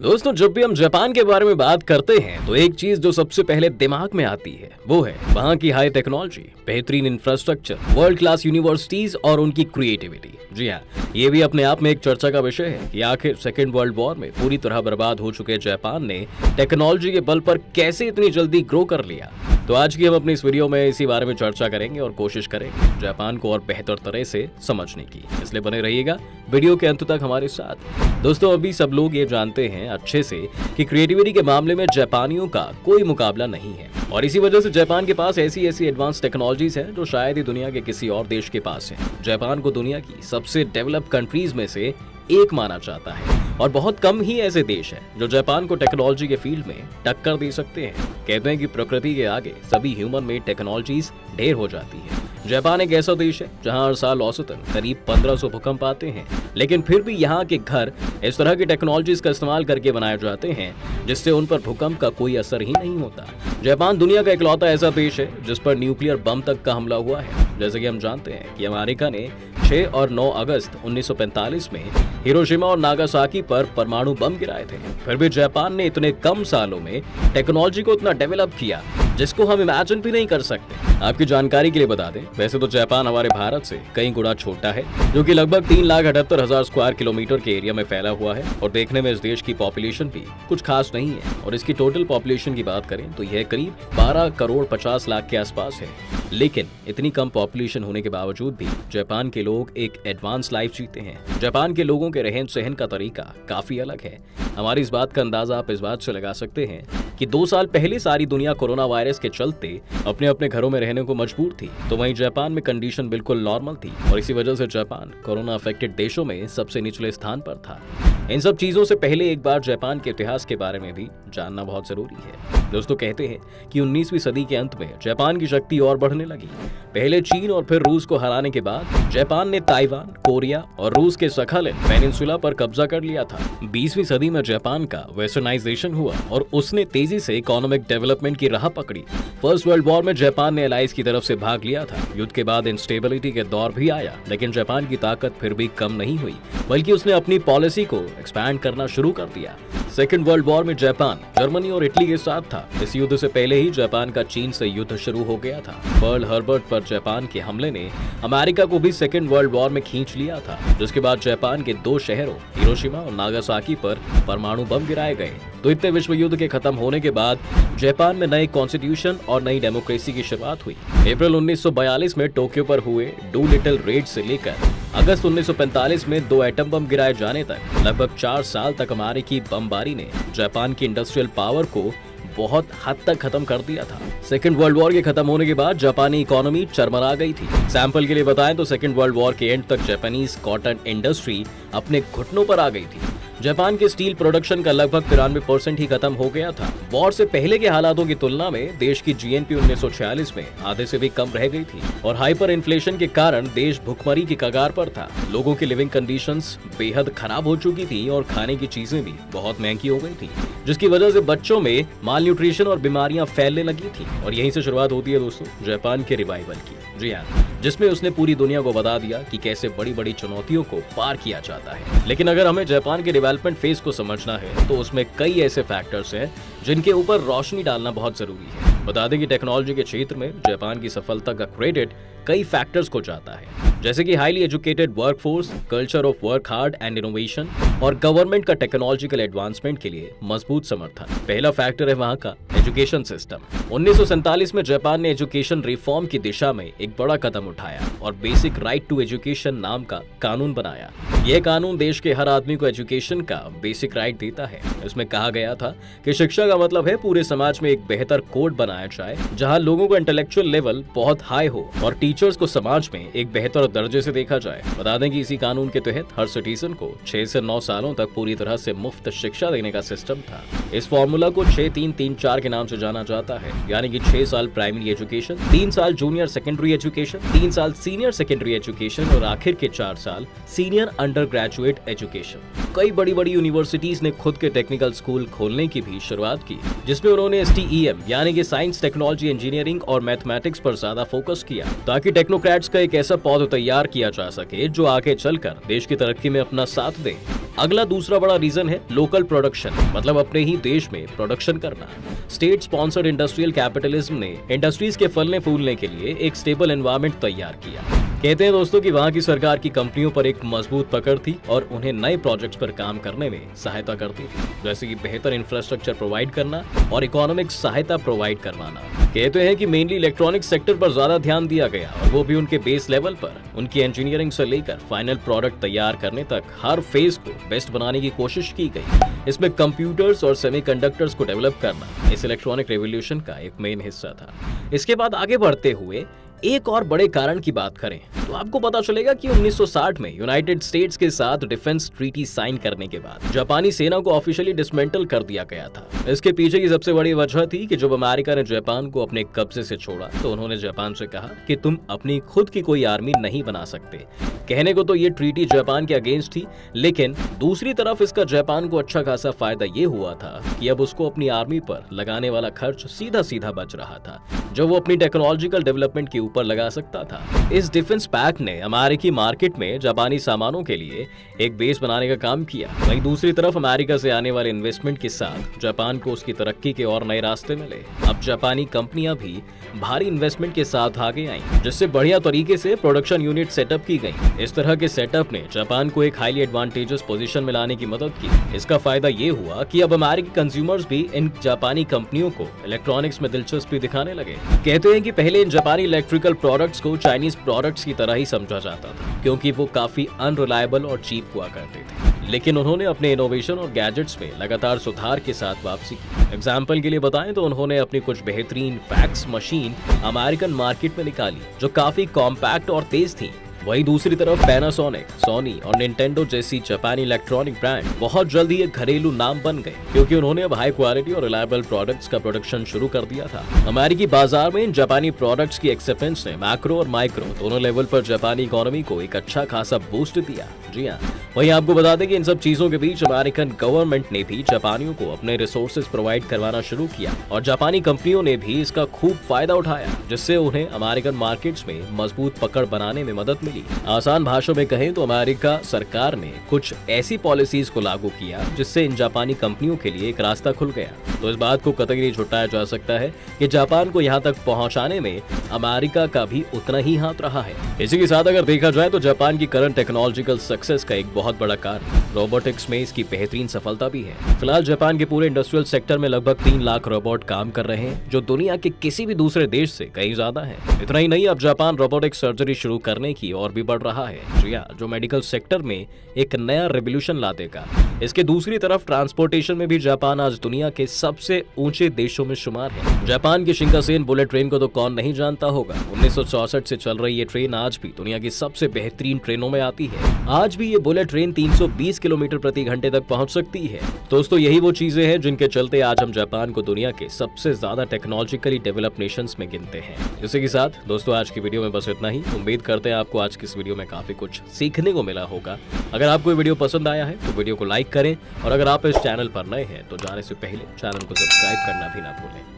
दोस्तों, जब भी हम जापान के बारे में बात करते हैं तो एक चीज जो सबसे पहले दिमाग में आती है वो है वहाँ की हाई टेक्नोलॉजी, बेहतरीन इंफ्रास्ट्रक्चर, वर्ल्ड क्लास यूनिवर्सिटीज और उनकी क्रिएटिविटी। जी हाँ, ये भी अपने आप में एक चर्चा का विषय है कि आखिर सेकेंड वर्ल्ड वॉर में पूरी तरह बर्बाद हो चुके जापान ने टेक्नोलॉजी के बल पर कैसे इतनी जल्दी ग्रो कर लिया। तो आज की हम अपनी इस वीडियो में इसी बारे में चर्चा करेंगे और कोशिश करेंगे जापान को और बेहतर तरह से समझने की। इसलिए बने रहिएगा वीडियो के अंत तक हमारे साथ। दोस्तों, अभी सब लोग ये जानते हैं अच्छे से कि क्रिएटिविटी के मामले में जापानियों का कोई मुकाबला नहीं है और इसी वजह से जापान के पास ऐसी एडवांस टेक्नोलॉजीज हैं जो शायद ही दुनिया के किसी और देश के पास है। जापान को दुनिया की सबसे डेवलप कंट्रीज में से एक माना जाता है और बहुत कम ही ऐसे देश हैं जो जापान को टेक्नोलॉजी के फील्ड में टक्कर दे सकते हैं। कहते हैं कि प्रकृति के आगे सभी ह्यूमन मेड टेक्नोलॉजीज ढेर हो जाती है। जापान एक ऐसा देश है जहां हर साल औसतन करीब 1500 भूकंप आते हैं, लेकिन फिर भी यहाँ के घर इस तरह की टेक्नोलॉजीज का इस्तेमाल करके बनाए जाते हैं जिससे उन पर भूकंप का कोई असर ही नहीं होता। जापान दुनिया का इकलौता ऐसा देश है जिस पर न्यूक्लियर बम तक का हमला हुआ है। जैसे कि हम जानते हैं कि अमेरिका ने 6 और 9 अगस्त 1945 में हिरोशिमा और नागासाकी पर परमाणु बम गिराए थे। फिर भी जापान ने इतने कम सालों में टेक्नोलॉजी को इतना डेवलप किया जिसको हम इमेजिन भी नहीं कर सकते। आपकी जानकारी के लिए बता दें, वैसे तो जापान हमारे भारत से कई गुना छोटा है, जो कि लगभग 3,78,000 स्क्वायर किलोमीटर के एरिया में फैला हुआ है और देखने में इस देश की पॉपुलेशन भी कुछ खास नहीं है। और इसकी टोटल पॉपुलेशन की बात करें तो यह करीब 12 करोड़ 50 लाख के आसपास है। लेकिन इतनी कम पॉपुलेशन होने के बावजूद भी जापान के लोग एक एडवांस लाइफ जीते हैं। जापान के लोगों के रहन सहन का तरीका काफी अलग है। हमारी इस बात का अंदाजा आप इस बात से लगा सकते हैं कि 2 साल पहले सारी दुनिया कोरोना वायरस के चलते अपने अपने घरों में रहने को मजबूर थी, तो वहीं जापान में कंडीशन बिल्कुल नॉर्मल थी और इसी वजह से जापान कोरोना अफेक्टेड देशों में सबसे निचले स्थान पर था। इन सब चीजों से पहले एक बार जापान के इतिहास के बारे में भी जानना बहुत जरूरी है। दोस्तों, कहते हैं कि 19वीं सदी के अंत में जापान की शक्ति और बढ़ने लगी। पहले चीन और फिर रूस को हराने के बाद जापान ने ताइवान, कोरिया और रूस के सखालिन पेनिनसुला पर कब्जा कर लिया था। 20वीं सदी में जापान का वेस्टर्नाइजेशन हुआ और उसने तेजी से इकोनॉमिक डेवलपमेंट की राह पकड़ी। फर्स्ट वर्ल्ड वॉर में जापान ने एलाइज की तरफ से भाग लिया था। युद्ध के बाद इंस्टेबिलिटी के दौर भी आया, लेकिन जापान की ताकत फिर भी कम नहीं हुई, बल्कि उसने अपनी पॉलिसी को एक्सपैंड करना शुरू कर दिया। सेकेंड वर्ल्ड वॉर में जापान जर्मनी और इटली के साथ था। इस युद्ध से पहले ही जापान का चीन से युद्ध शुरू हो गया था। पर्ल हार्बर पर जापान के हमले ने अमेरिका को भी सेकेंड वर्ल्ड वॉर में खींच लिया था, जिसके बाद जापान के 2 शहरों हिरोशिमा और नागासाकी पर परमाणु बम गिराए गए। तो इतने विश्व युद्ध के खत्म होने के बाद जापान में नए कॉन्स्टिट्यूशन और नई डेमोक्रेसी की शुरुआत हुई। अप्रैल 1942 में टोक्यो पर हुए डूलिटल रेड से लेकर अगस्त 1945 में 2 एटम बम गिराए जाने तक लगभग 4 साल तक अमेरिकी बमबारी ने जापान की इंडस्ट्रियल पावर को बहुत हद तक खत्म कर दिया था। सेकेंड वर्ल्ड वॉर के खत्म होने के बाद जापानी इकोनॉमी चरमरा गई थी। सैंपल के लिए बताएं तो सेकेंड वर्ल्ड वॉर के एंड तक जापानीज कॉटन इंडस्ट्री अपने घुटनों पर आ गई थी। जापान के स्टील प्रोडक्शन का लगभग 93% ही खत्म हो गया था। वॉर से पहले के हालातों की तुलना में देश की जीएनपी 1946 में आधे से भी कम रह गई थी और हाइपर इन्फ्लेशन के कारण देश भुखमरी की कगार पर था। लोगों की लिविंग कंडीशंस बेहद खराब हो चुकी थी और खाने की चीजें भी बहुत महंगी हो गई थी, जिसकी वजह से बच्चों में माल न्यूट्रिशन और बीमारियां फैलने लगी थी। और यहीं से शुरुआत होती है दोस्तों जापान के रिवाइवल की। जी हाँ, जिसमें उसने पूरी दुनिया को बता दिया कि कैसे बड़ी बड़ी चुनौतियों को पार किया जाता है। लेकिन अगर हमें जापान के डेवलपमेंट फेज को समझना है तो उसमें कई ऐसे फैक्टर्स हैं जिनके ऊपर रोशनी डालना बहुत जरूरी है। बता दें कि टेक्नोलॉजी के क्षेत्र में जापान की सफलता का क्रेडिट कई फैक्टर्स को जाता है, जैसे कि highly educated workforce, culture of work hard and innovation और गवर्नमेंट का टेक्नोलॉजिकल एडवांसमेंट के लिए मजबूत समर्थन। पहला फैक्टर है वहां का एजुकेशन सिस्टम। 1947 में जापान ने एजुकेशन रिफॉर्म की दिशा में एक बड़ा कदम उठाया और बेसिक राइट टू एजुकेशन नाम का कानून बनाया। यह कानून देश के हर आदमी को एजुकेशन का बेसिक राइट देता है। इसमें कहा गया था कि शिक्षा का मतलब है पूरे समाज में एक बेहतर कोड बनाया जाए जहां लोगों का इंटेलेक्चुअल लेवल बहुत हाई हो और टीचर्स को समाज में एक बेहतर दर्जे से देखा जाए। बता दें कि इसी कानून के तहत हर सिटीजन को 6 से 9 सालों तक पूरी तरह से मुफ्त शिक्षा देने का सिस्टम था। इस फॉर्मूला को 6-3-3-4 के नाम से जाना जाता है, यानी कि 6 साल प्राइमरी एजुकेशन, 3 साल जूनियर सेकेंडरी एजुकेशन, 3 साल सीनियर सेकेंडरी एजुकेशन और आखिर के 4 साल सीनियर अंडर ग्रेजुएट एजुकेशन। कई बड़ी बड़ी यूनिवर्सिटीज ने खुद के टेक्निकल स्कूल खोलने की भी शुरुआत की, जिसमें उन्होंने STEM यानी कि साइंस, टेक्नोलॉजी, इंजीनियरिंग और मैथमेटिक्स पर ज्यादा फोकस किया, ताकि टेक्नोक्रेट्स का एक ऐसा पौधा तैयार किया जा सके जो आगे चलकर देश की तरक्की में अपना साथ दे। अगला दूसरा बड़ा रीजन है लोकल प्रोडक्शन, मतलब अपने ही देश में प्रोडक्शन करना। स्टेट स्पॉन्सर्ड इंडस्ट्रियल कैपिटलिज्म ने इंडस्ट्रीज के फलने फूलने के लिए एक स्टेबल एनवायरनमेंट तैयार किया। कहते हैं दोस्तों कि वहाँ की सरकार की कंपनियों पर एक मजबूत पकड़ थी और उन्हें नए प्रोजेक्ट्स पर काम करने में सहायता करती थी, जैसे कि बेहतर इंफ्रास्ट्रक्चर प्रोवाइड करना और इकोनॉमिक सहायता प्रोवाइड करवाना। कहते हैं कि मेनली इलेक्ट्रॉनिक सेक्टर पर ज्यादा ध्यान दिया गया और वो भी उनके बेस लेवल पर। उनकी इंजीनियरिंग से लेकर फाइनल प्रोडक्ट तैयार करने तक हर फेज को बेस्ट बनाने की कोशिश की गई। इसमें कंप्यूटर्स और सेमीकंडक्टर्स को डेवलप करना इस इलेक्ट्रॉनिक रेवोल्यूशन का एक मेन हिस्सा था। इसके बाद आगे बढ़ते हुए एक और बड़े कारण की बात करें तो आपको पता चलेगा कि 1960 में यूनाइटेड स्टेट्स के साथ डिफेंस ट्रीटी साइन करने के बाद जापानी सेना को ऑफिशियली डिसमेंटल कर दिया गया था। इसके पीछे की सबसे बड़ी वजह थी कि जब अमेरिका ने जापान को अपने कब्जे से छोड़ा तो उन्होंने जापान से कहा कि तुम अपनी खुद की कोई आर्मी नहीं बना सकते। कहने को तो ये ट्रीटी जापान के अगेंस्ट थी, लेकिन दूसरी तरफ इसका जापान को अच्छा खासा फायदा ये हुआ था कि अब उसको अपनी आर्मी पर लगाने वाला खर्च सीधा सीधा बच रहा था, जो वो अपनी टेक्नोलॉजिकल डेवलपमेंट के ऊपर लगा सकता था। इस डिफेंस पैक्ट ने अमेरिकी मार्केट में जापानी सामानों के लिए एक बेस बनाने का काम किया। वहीं दूसरी तरफ अमेरिका से आने वाले इन्वेस्टमेंट के साथ जापान को उसकी तरक्की के और नए रास्ते मिले। अब जापानी कंपनियां भी भारी इन्वेस्टमेंट के साथ आगे आईं, जिससे बढ़िया तरीके से प्रोडक्शन यूनिट सेटअप की गई। इस तरह के सेटअप ने जापान को एक हाईली एडवांटेजस पोजीशन में लाने की मदद की। इसका फायदा ये हुआ कि अब अमेरिकी कंज्यूमर्स भी इन जापानी कंपनियों को इलेक्ट्रॉनिक्स में दिलचस्पी दिखाने लगे। कहते हैं कि पहले इन जापानी इलेक्ट्रिकल प्रोडक्ट्स को चाइनीज प्रोडक्ट्स की तरह ही समझा जाता था, क्योंकि वो काफी अनरिलायबल और चीप हुआ करते थे। लेकिन उन्होंने अपने इनोवेशन और गैजेट्स में लगातार सुधार के साथ वापसी की। एग्जाम्पल के लिए बताएं तो उन्होंने अपनी कुछ बेहतरीन फैक्स मशीन अमेरिकन मार्केट में निकाली, जो काफी कॉम्पैक्ट और तेज थी। वहीं दूसरी तरफ पैनासोनिक, सोनी और निंटेंडो जैसी जापानी इलेक्ट्रॉनिक ब्रांड बहुत जल्द ही एक घरेलू नाम बन गए, क्योंकि उन्होंने अब हाई क्वालिटी और रिलायबल प्रोडक्ट्स का प्रोडक्शन शुरू कर दिया था। अमेरिकी बाजार में इन जापानी प्रोडक्ट्स की एक्सेप्टेंस ने मैक्रो और माइक्रो दोनों लेवल पर जापानी इकोनॉमी को एक अच्छा खासा बूस्ट दिया। जी हाँ, वहीं आपको बता दें कि इन सब चीजों के बीच अमेरिकन गवर्नमेंट ने भी जापानियों को अपने रिसोर्सेज प्रोवाइड करवाना शुरू किया और जापानी कंपनियों ने भी इसका खूब फायदा उठाया, जिससे उन्हें अमेरिकन मार्केट्स में मजबूत पकड़ बनाने में मदद मिली। आसान भाषा में कहें तो अमेरिका सरकार ने कुछ ऐसी पॉलिसीज को लागू किया जिससे इन जापानी कंपनियों के लिए एक रास्ता खुल गया। तो इस बात को कतई नहीं झुठाया जा सकता है कि जापान को यहाँ तक पहुँचाने में अमेरिका का भी उतना ही हाथ रहा है। इसी के साथ अगर देखा जाए तो जापान की करंट टेक्नोलॉजिकल सक्सेस का एक बहुत बड़ा कारण रोबोटिक्स में इसकी बेहतरीन सफलता भी है। फिलहाल जापान के पूरे इंडस्ट्रियल सेक्टर में लगभग 3 लाख रोबोट काम कर रहे हैं, जो दुनिया के किसी भी दूसरे देश से कहीं ज्यादा है। इतना ही नहीं, अब जापान रोबोटिक सर्जरी शुरू करने की और भी बढ़ रहा है, जो मेडिकल सेक्टर में एक नया रेवोल्यूशन ला देगा। इसके दूसरी तरफ ट्रांसपोर्टेशन में भी जापान आज दुनिया के सबसे ऊंचे देशों में शुमार है। जापान की शिंकासेन बुलेट ट्रेन को तो कौन नहीं जानता होगा। 1964 से चल रही ये ट्रेन आज भी दुनिया की सबसे बेहतरीन ट्रेनों में आती है। आज भी ये बुलेट ट्रेन 320 किलोमीटर प्रति घंटे तक पहुंच सकती है। दोस्तों, यही वो चीजें हैं जिनके चलते आज हम जापान को दुनिया के सबसे ज्यादा टेक्नोलॉजिकली डेवलप नेशंस में गिनते हैं। इसी के साथ दोस्तों, आज की वीडियो में बस इतना ही। उम्मीद करते हैं आपको आज की इस वीडियो में काफी कुछ सीखने को मिला होगा। अगर आपको ये वीडियो पसंद आया है तो वीडियो को लाइक करें और अगर आप इस चैनल पर नए हैं तो जाने से पहले चैनल को सब्सक्राइब करना भी ना भूलें।